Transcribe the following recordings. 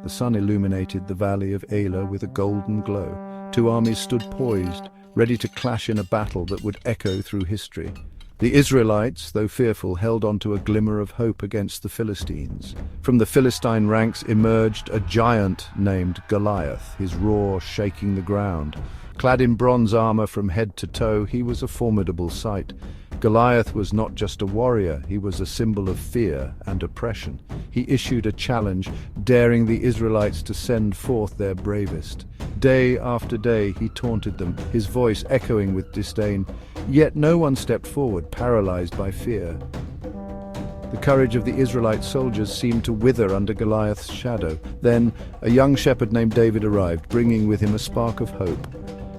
The sun illuminated the valley of Elah with a golden glow. Two armies stood poised, ready to clash in a battle that would echo through history. The Israelites, though fearful, held on to a glimmer of hope against the Philistines. From the Philistine ranks emerged a giant named Goliath, his roar shaking the ground. Clad in bronze armor from head to toe, he was a formidable sight. Goliath was not just a warrior, he was a symbol of fear and oppression. He issued a challenge, daring the Israelites to send forth their bravest. Day after day he taunted them, his voice echoing with disdain. Yet no one stepped forward, paralyzed by fear. The courage of the Israelite soldiers seemed to wither under Goliath's shadow. Then a young shepherd named David arrived, bringing with him a spark of hope.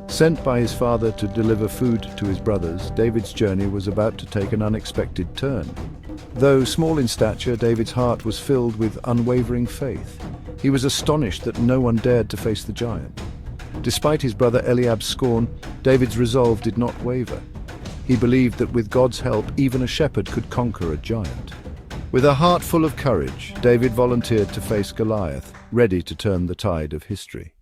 Sent by his father to deliver food to his brothers, David's journey was about to take an unexpected turn. Though small in stature, David's heart was filled with unwavering faith. He was astonished that no one dared to face the giant. Despite his brother Eliab's scorn, David's resolve did not waver. He believed that with God's help, even a shepherd could conquer a giant. With a heart full of courage, David volunteered to face Goliath, ready to turn the tide of history.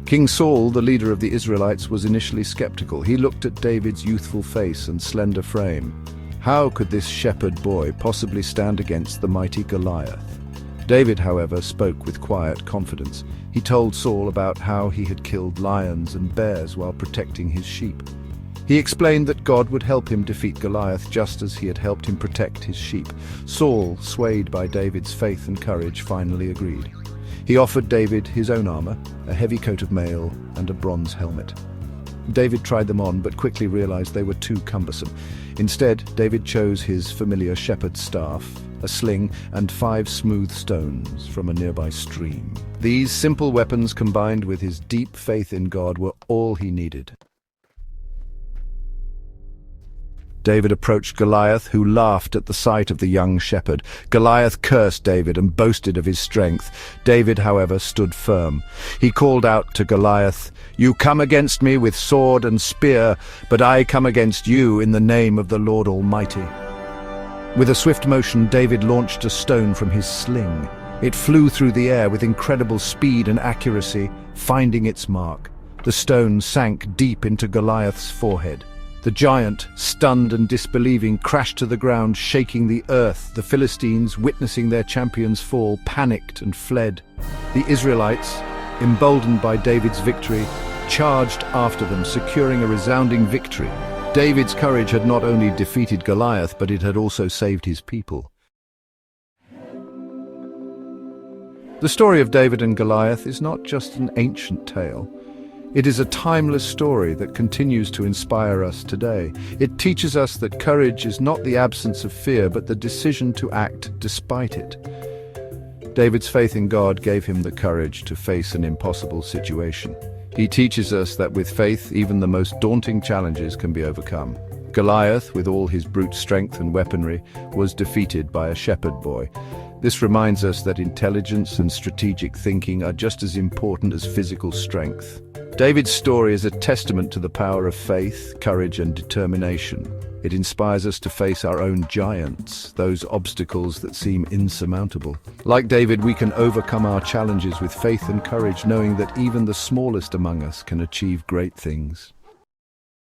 King Saul, the leader of the Israelites, was initially skeptical. He looked at David's youthful face and slender frame. How could this shepherd boy possibly stand against the mighty Goliath? David, however, spoke with quiet confidence. He told Saul about how he had killed lions and bears while protecting his sheep. He explained that God would help him defeat Goliath just as he had helped him protect his sheep. Saul, swayed by David's faith and courage, finally agreed. He offered David his own armor, a heavy coat of mail, and a bronze helmet. David tried them on, but quickly realized they were too cumbersome. Instead, David chose his familiar shepherd's staff, a sling, and 5 smooth stones from a nearby stream. These simple weapons, combined with his deep faith in God, were all he needed. David approached Goliath, who laughed at the sight of the young shepherd. Goliath cursed David and boasted of his strength. David, however, stood firm. He called out to Goliath, "You come against me with sword and spear, but I come against you in the name of the Lord Almighty." With a swift motion, David launched a stone from his sling. It flew through the air with incredible speed and accuracy, finding its mark. The stone sank deep into Goliath's forehead. The giant, stunned and disbelieving, crashed to the ground, shaking the earth. The Philistines, witnessing their champion's fall, panicked and fled. The Israelites, emboldened by David's victory, charged after them, securing a resounding victory. David's courage had not only defeated Goliath, but it had also saved his people. The story of David and Goliath is not just an ancient tale. It is a timeless story that continues to inspire us today. It teaches us that courage is not the absence of fear, but the decision to act despite it. David's faith in God gave him the courage to face an impossible situation. He teaches us that with faith, even the most daunting challenges can be overcome. Goliath, with all his brute strength and weaponry, was defeated by a shepherd boy. This reminds us that intelligence and strategic thinking are just as important as physical strength. David's story is a testament to the power of faith, courage, and determination. It inspires us to face our own giants, those obstacles that seem insurmountable. Like David, we can overcome our challenges with faith and courage, knowing that even the smallest among us can achieve great things.